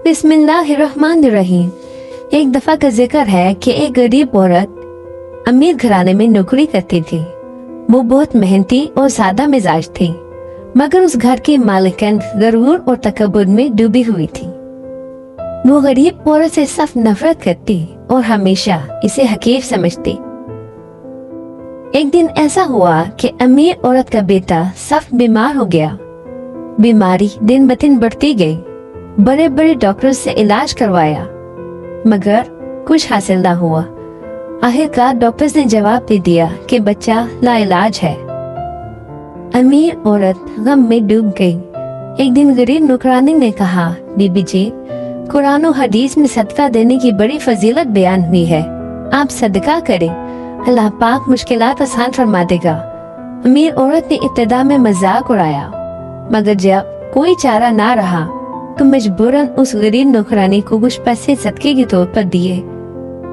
बिस्मिल्लाहिर्रहमानिर्रहीम। एक दफा का जिक्र है कि एक गरीब औरत अमीर घराने में नौकरी करती थी। वो बहुत मेहनती और सादा मिजाज थी, मगर उस घर की मालिकन गरूर और तकब्बुर में डूबी हुई थी। वो गरीब औरत से सख्त नफरत करती और हमेशा इसे हकीर समझती। एक दिन ऐसा हुआ कि अमीर औरत का बेटा सख्त बीमार हो गया। बीमारी दिन ब दिन बढ़ती गई। बड़े बड़े डॉक्टर से इलाज करवाया, मगर कुछ हासिल न हुआ। आखिरकार डॉक्टर्स ने जवाब दे दिया कि बच्चा लाइलाज है। अमीर औरत गम में डूब गई। एक दिन गरीब नौकरानी ने कहा, बीबी जी, कुरान और हदीस में सदका देने की बड़ी फजीलत बयान हुई है, आप सदका करें, अल्लाह पाक मुश्किलात आसान फरमा देगा। अमीर औरत ने इब्तिदा में मजाक उड़ाया, मगर जब कोई चारा ना रहा तो मजबूरन उस गरीब नौकरानी को कुछ पैसे सदके के तौर पर दिए।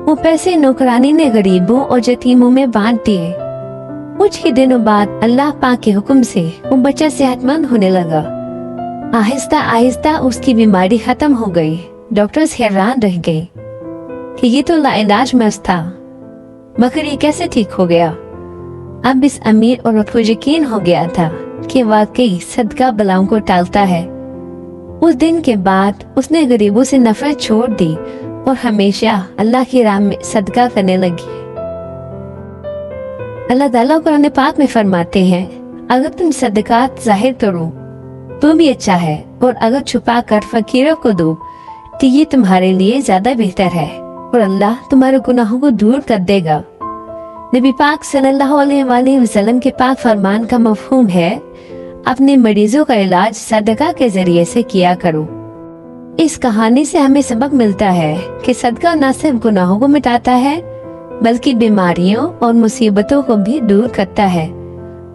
वो पैसे नौकरानी ने गरीबों और यतीमों में बांट दिए। कुछ ही दिनों बाद अल्लाह पाक के हुक्म से वो बच्चा सेहतमंद होने लगा। आहिस्ता आहिस्ता उसकी बीमारी खत्म हो गई। डॉक्टर्स हैरान रह गए कि ये तो लाइलाज मर्ज था, मगर ये कैसे ठीक हो गया। अब इस अमीर औरत को यकीन हो गया था कि वाकई सदका बलाओं को टालता है। उस दिन के बाद उसने गरीबों से नफरत छोड़ दी और हमेशा अल्लाह की राह में सदका करने लगी। अल्लाह ताला कुरान पाक में फरमाते हैं, अगर तुम सदकात जाहिर करो तो भी अच्छा है, और अगर छुपा कर फकीरों को दो तो ये तुम्हारे लिए ज्यादा बेहतर है, और अल्लाह तुम्हारे गुनाहों को दूर कर देगा। नबी पाक सल्लल्लाहु अलैहि वसल्लम के पाक फरमान का मफहूम है, अपने मरीजों का इलाज सदका के जरिए से किया करो। इस कहानी से हमें सबक मिलता है कि सदका न सिर्फ गुनाहों को मिटाता है, बल्कि बीमारियों और मुसीबतों को भी दूर करता है।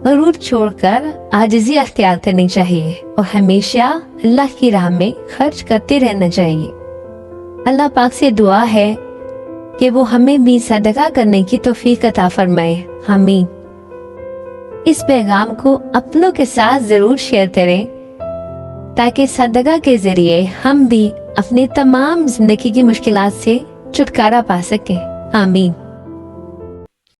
गरूर छोड़कर आजिज़ी अख्तियार करनी चाहिए और हमेशा अल्लाह की राह में खर्च करते रहना चाहिए। अल्लाह पाक से दुआ है कि वो हमें भी सदका करने की तौफीक अता फरमाए। आमीन। इस पैगाम को अपनों के साथ जरूर शेयर करें, ताकि सदका के जरिए हम भी अपने तमाम जिंदगी की मुश्किलात से छुटकारा पा सकें। आमीन।